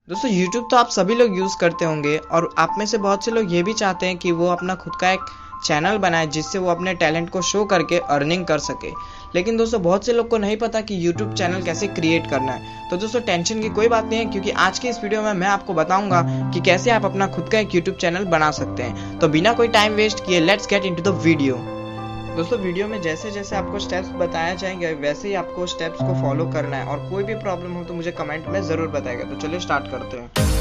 दोस्तों YouTube तो आप सभी लोग यूज़ करते होंगे और आप में से बहुत से लोग ये भी चाहते हैं कि वो अपना खुद का एक चैनल बनाए जिससे वो अपने टैलेंट को शो करके अर्निंग कर सके। लेकिन दोस्तों बहुत से लोग को नहीं पता कि YouTube चैनल कैसे क्रिएट करना है। तो दोस्तों टेंशन की कोई बात नहीं है, क्योंकि आज की इस वीडियो में मैं आपको बताऊंगा कि कैसे आप अपना खुद का एक YouTube चैनल बना सकते हैं। तो बिना कोई टाइम वेस्ट किए let's get into the video. दोस्तों वीडियो में जैसे जैसे आपको स्टेप्स बताया जाएंगे वैसे ही आपको स्टेप्स को फॉलो करना है, और कोई भी प्रॉब्लम हो तो मुझे कमेंट में ज़रूर बताएगा। तो चलिए स्टार्ट करते हैं।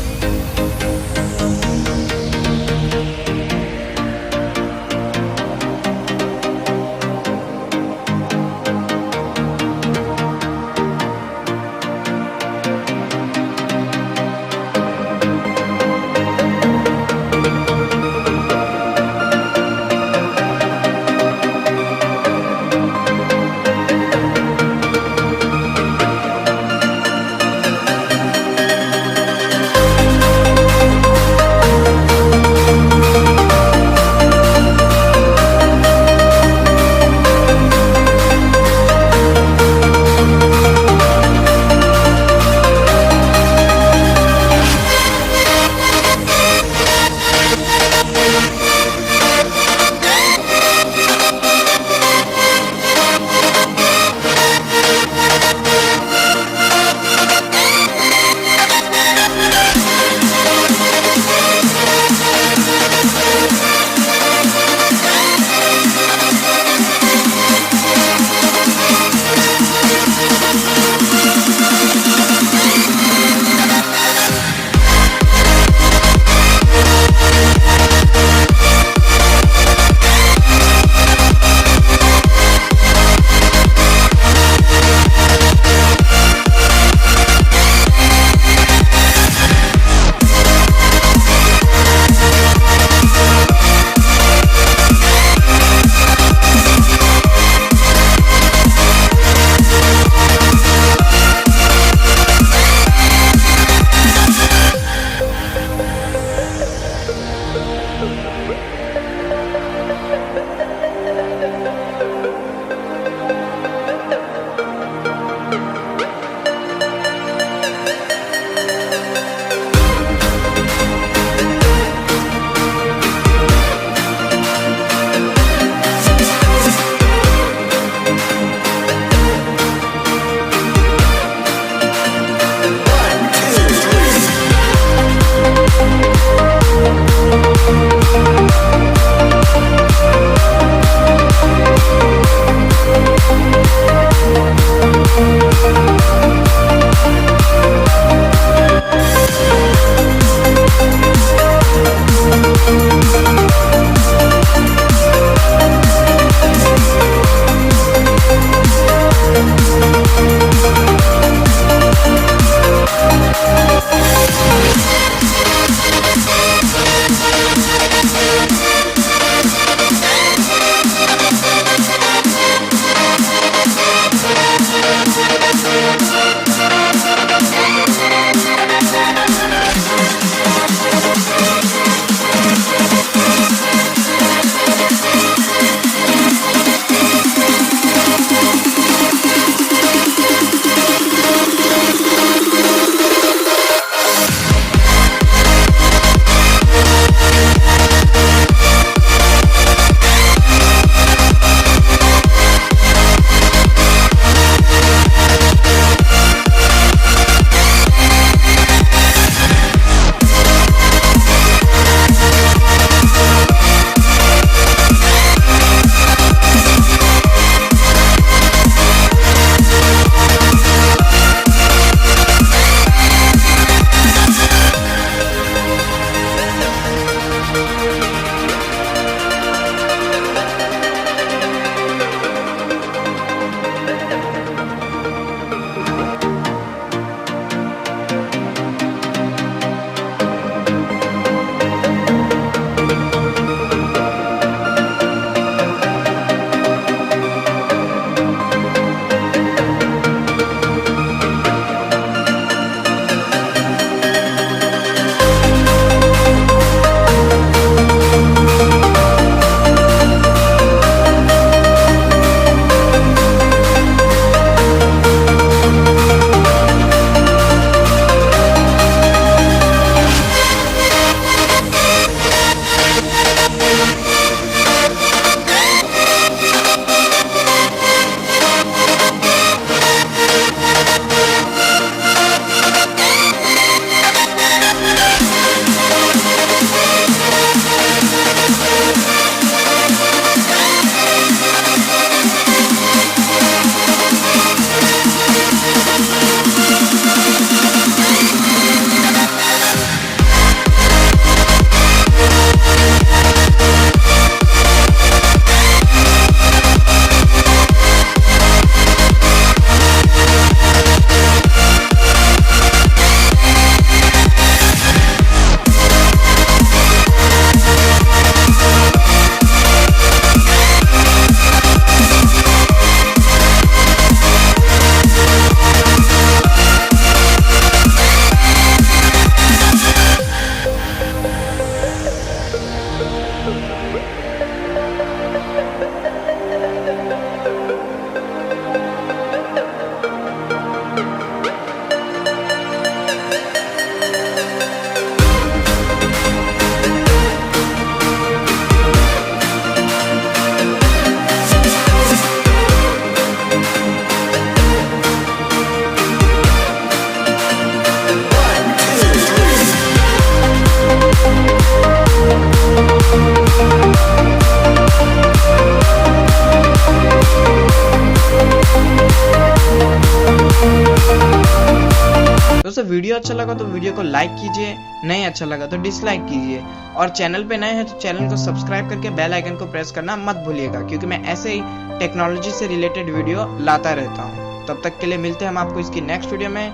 वीडियो अच्छा लगा तो वीडियो को लाइक कीजिए, नहीं अच्छा लगा तो डिसलाइक कीजिए, और चैनल पे नए हैं तो चैनल को सब्सक्राइब करके बेल आइकन को प्रेस करना मत भूलिएगा, क्योंकि मैं ऐसे ही टेक्नोलॉजी से रिलेटेड वीडियो लाता रहता हूँ। तब तक के लिए मिलते हैं हम आपको इसकी नेक्स्ट वीडियो में।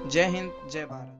जय हिंद, जय भारत।